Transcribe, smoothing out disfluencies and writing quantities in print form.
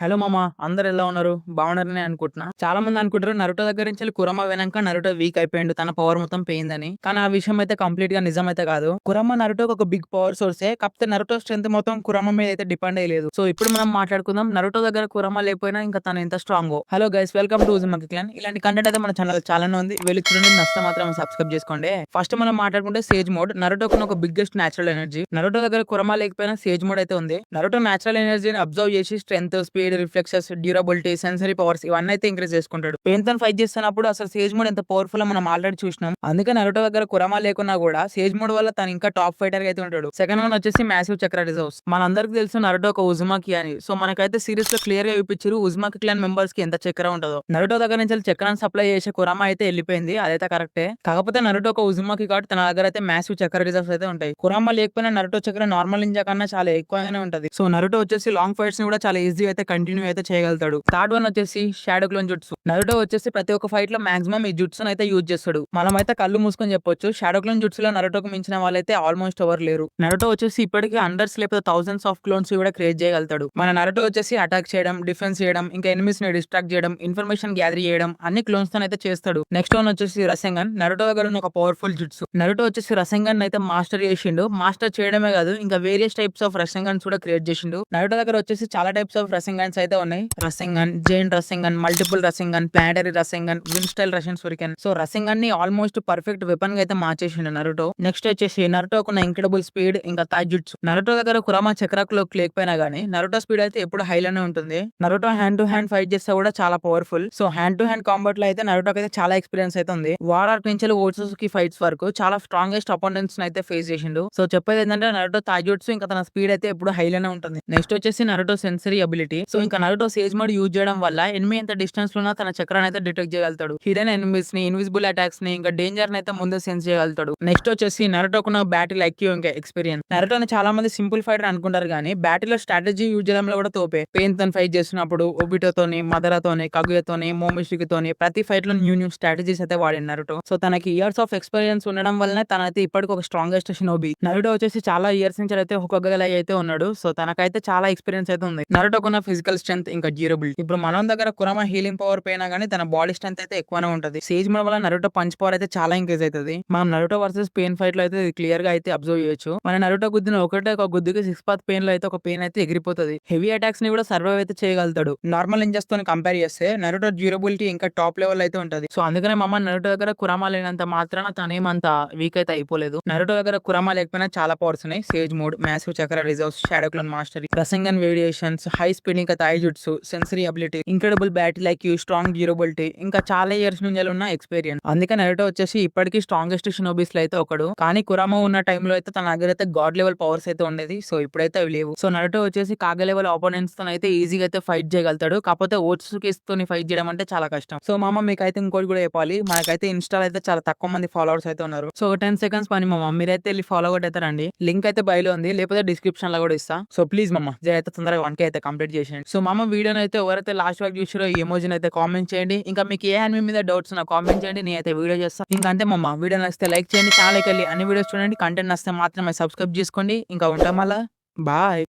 Hello మామ, అందరు ఎలా ఉన్నారు? బాగున్నారని అనుకుంటున్నా. చాలా మంది అనుకుంటారు నరుటో దగ్గర నుంచి కురమ వెనక నరుటో వీక్ అయిపోయిండు, తన పవర్ మొత్తం పోయిందని. కానీ ఆ విషయం అయితే కంప్లీట్ గా నిజం అయితే కాదు. కురమ నరుటోకి ఒక బిగ్ పవర్ సోర్సే, కాకపోతే నరుటో స్ట్రెంత్ మొత్తం కురమ మీద అయితే డిపెండ్ అయ్యలేదు. సో ఇప్పుడు మనం మాట్లాడుకుందాం నరుటో దగ్గర కురమ లేకపోయినా ఇంకా తను ఎంత strong. Hello guys, welcome to Uzumaki clan. ఇలాంటి కంటెంట్ అయితే మన ఛానల్ చాలానే ఉంది, వెళ్ళి చూడండి. నచ్చితే మాత్రం సబ్స్క్రైబ్ చేసుకోండి. ఫస్ట్ మనం మాట్లాడుకుంటే సేజ్ మోడ్. నరుటోకు ఒక బిగ్గెస్ట్ నేచురల్ ఎనర్జీ. నరుటో దగ్గర కురమ లేకపోయినా సేజ్ మోడ్ అయితే ఉంది. నరుటో నేచురల్ ఎనర్జీని అబ్జర్వ్ చేసి strength, speed, reflexes, durability, sensory powers ఇవన్నీ అయితే ఇంక్రీజ్ చేసుకుంటాడు. పెయిన్ తో ఫైట్ చేస్తున్నప్పుడు అసలు సేజ్ మోడ్ ఎంత పవర్ఫుల్ మనం ఆల్రెడీ చూసినాం. అందుకే నరుటో దగ్గర కురమా లేకున్నా కూడా సేజ్ మోడ్ వల్ల తను ఇంకా టాప్ ఫైటర్ అయితే ఉంటాడు. సెకండ్ వన్ వచ్చేసి మ్యాసివ్ చక్ర రిజర్వ్స్. మనందరికి తెలుసు నరుటో ఒక ఉజుమాకి అని. సో మనకైతే సిరీస్ లో క్లియర్ గా చూపించారు ఉజుమాకి క్లాన్ మెంబర్స్ కి ఎంత చక్ర ఉంటుందో. నరుటో దగ్గర నుంచి చక్రాన్ని సప్లై చేసే కురమా అయితే వెళ్ళిపోయింది, అదైతే కరెక్టే. కాకపోతే నరుటో ఒక ఉజుమాకి కాబట్టి తన దగ్గర అయితే మ్యాసివ్ చక్ర రిజర్వ్స్ అయితే ఉంటాయి. కురమా లేకపోయినా నరుటో చక్ర నార్మల్ నింజా కన్నా చాలా ఎక్కువగానే ఉంటది. సో నరుటో వచ్చేసి లాంగ్ ఫైట్స్ ని కూడా చాలా ఈజీ అయితే కంటిన్యూ అయితే చేయగలుగుతాడు. థర్డ్ వన్ వచ్చేసి షాడో క్లోన్ జుట్సు. నరుటో వచ్చేసి ప్రతి ఒక్క ఫైట్ లో మాక్సిమం ఈ జుట్సును అయితే యూజ్ చేస్తాడు. మనమైతే కళ్ళు మూసుకొని చెప్పొచ్చు, షాడో క్లోన్ జుట్సులో నరుటోకి మించిన వాళ్ళైతే ఆల్మోస్ట్ ఎవరు లేరు. నరుటో వచ్చేసి ఇప్పటికీ హండ్రెడ్స్ లేకపోతే థౌసండ్స్ ఆఫ్ క్లోన్స్ కూడా క్రియేట్ చేయగలుగుతాడు. మన నరుటో వచ్చేసి అటాక్ చేయడం, డిఫెన్స్ చేయడం, ఇంకా ఎనిమిస్ ని డిస్ట్రాక్ట్ చేయడం, ఇన్ఫర్మేషన్ గ్యాదర్ చేయడం అన్ని క్లోన్స్ తో అయితే చేస్తాడు. నెక్స్ట్ వన్ వచ్చేసి రసెంగన్. నరుటో దగ్గర ఉన్న ఒక పవర్ఫుల్ జుట్సు. నరుటో వచ్చేసి రసెంగన్ అయితే మాస్టర్ చేసిండు. మాస్టర్ చేయడమే కాదు, ఇంకా వేరియస్ టైప్స్ ఆఫ్ రసెంగన్స్ కూడా క్రియేట్ చేసిండు. నరుటో దగ్గర వచ్చేసి చాలా టైప్స్ ఆఫ్ రసెంగన్స్ అయితే ఉన్నాయి. Rasengan, giant Rasengan, multiple Rasengan, planetary Rasengan, wind style Rasen shuriken. So Rasengan ని ఆల్మోస్ట్ పర్ఫెక్ట్ వెపన్ గా అయితే మార్చేసిండు నరుటో. నెక్స్ట్ వచ్చేసి నరుటోకు ఉన్న ఇంక్రెడిబుల్ స్పీడ్, ఇంకా తాయిజుట్సు. నరుటో దగ్గర కురమా చక్రాకులో లేకపోయినా గానీ నరుటో స్పీడ్ అయితే ఎప్పుడు హైలోనే ఉంటుంది. Naruto hand to hand fight చేస్తే కూడా చాలా powerful. So hand to hand combat లో అయితే నరుటోకి అయితే చాలా ఎక్స్పీరియన్స్ అయితే ఉంది. వార్ ఆర్క్ నుంచి ఓట్సస్ కి ఫైట్స్ వరకు చాలా స్ట్రాంగెస్ట్ అపోనెంట్స్ అయితే ఫేస్ చేసిండు. సో చెప్పేది ఏంటంటే నరుటో తాయిజుట్సు ఇంకా తన స్పీడ్ అయితే ఎప్పుడు హైలోనే ఉంటుంది. నెక్స్ట్ వచ్చేసి నరుటో సెన్సరీ అబిలిటీ. సో ఇంకా నరుటో సేజ్ మోడ్ యూజ్ చేయడం వల్ల ఎనిమి ఎంత డిస్టెన్స్ లో తన చక్రాన్ని అయితే డిటెక్ట్ చేయగలుగుతాడు. హిడెన్ ఎనిమీస్ ని, ఇన్విజిబుల్ అటాక్స్ ని, ఇంకా డేంజర్ ని అయితే ముందే సెన్స్ చేయగలుగుతాడు. నెక్స్ట్ వచ్చేసి నరుటోకున్న బ్యాటిల్ ఐక్యూ ఇంకా ఎక్స్పీరియన్స్. నరుటోని చాలా మంది సింపుల్ ఫైటర్ అనుకుంటారు కానీ బ్యాటిల్ లో స్ట్రాటజీ యూజ్ చేయడంలో కూడా తోపే. పెయిన్ తో ఫైట్ చేస్తున్నప్పుడు ఒబిటోతోని, మదరాతోని, కగుయతోని, మోమిషికితోని ప్రతి ఫైట్ లో న్యూ స్ట్రాటజీస్ అయితే వాడింది నరుటో. సో తనకి ఇయర్స్ ఆఫ్ ఎక్స్పీరియన్స్ ఉండడం వల్లనే తనైతే ఇప్పటికి ఒక స్ట్రాంగెస్ట్ షినోబి. నరుటో వచ్చేసి చాలా ఇయర్స్ నుంచి అయితే హోకాగే అయితే ఉన్నాడు. సో తనకైతే చాలా ఎక్స్పీరియన్స్ అయితే ఉంది. నరుటోకున్న ఫిజికల్ స్ట్రెంత్ ఇంకా డ్యూరబిలిటీ. ఇప్పుడు మనం దగ్గర కురమా హీలింగ్ పవర్ పోయినా గానీ తన బాడీ స్ట్రెంత్ అయితే ఎక్కువనే ఉంటది. సేజ్ మోడ్ వల్ల నరుటో పంచ్ పవర్ అయితే చాలా ఇంక్రీజ్ అవుతుంది. మనం నరుటో వర్సెస్ పెయిన్ ఫైట్ లో అయితే క్లియర్ గా అయితే అబ్జర్వ్ చేయొచ్చు. మన నరుటో గుద్దిన ఒక గుద్దుకి 6 పాత్ పెయిన్ లో అయితే ఒక పెయిన్ అయితే ఎగిరిపోతుంది. హెవీ అటాక్స్ ని కూడా సర్వైవ్ అయితే చేయగలుగుతాడు. నార్మల్ నింజాస్ తో కంపేర్ చేస్తే నరుటో డ్యూరబిలిటీ ఇంకా టాప్ లెవెల్ అయితే ఉంటది. సో అందుకనే మమ్మ నరుటో దగ్గర కురమా లేనంత మాత్రాన తనేమంత వీక్ అయితే అయిపోలేదు. నరుటో దగ్గర కురమా లేకపోయినా చాలా పవర్స్ ఉన్నాయి. Sage mode, massive chakra reserves, shadow clone mastery, Rasengan variations, high speed ఇంకా taijutsu, sensory ability, incredible battle IQ, strong durability, ఇంకా చాలా ఇయర్స్ నుంచి ఉన్న ఎక్స్పీరియన్స్. అందుకే నరుటో వచ్చేసి ఇప్పటికీ స్ట్రాంగెస్ట్ షినోబీస్ లో అయితే ఒకడు. కానీ కురమా ఉన్న టైంలో అయితే తన దగ్గర అయితే గాడ్ లెవెల్ పవర్స్ అయితే ఉండేది. సో ఇప్పుడైతే అవి లేవు. సో నరుటో వచ్చేసి కాగే లెవెల్ ఆపోనెంట్స్ తో అయితే ఈజీగా అయితే ఫైట్ చేయగలుగుతాడు. కాకపోతే ఓట్సుకేస్ తోని ఫైట్ చేయడం అంటే చాలా కష్టం. సో మామ మీకైతే ఇంకోటి కూడా చెప్పాలి, మనకైతే ఇన్స్టాల్ అయితే చాలా తక్కువ మంది ఫాలోవర్స్ అయితే ఉన్నారు. సో 10 సెకండ్స్ పని మామ, మీరైతే వెళ్ళి ఫాలో కూడా అయితే రండి. లింక్ అయితే బయలో ఉంది, లేకపోతే డిస్క్రిప్షన్ లో కూడా ఇస్తా. సో ప్లీజ్ మమ్మ అయితే తొందరగా 1K అయితే కంప్లీట్ చేసేయండి. సో మామ వీడియోని అయితే ఎవరైతే లాస్ట్ వరకు చూసారో ఈ ఎమోజిని అయితే కామెంట్ చేయండి. ఇంకా మీకు ఏ యానిమే మీద డౌట్స్ నా కామెంట్ చేయండి, నేనైతే వీడియో చేస్తాను. ఇంకా అంతే మమ్మ, వీడియో నచ్చితే లైక్ చేయండి, ఛానల్కి వెళ్ళి అన్ని వీడియోస్ చూడండి. కంటెంట్ నచ్చితే మాత్రమే సబ్స్క్రైబ్ చేసుకోండి. ఇంకా ఉంటాం మళ్ళా, బాయ్.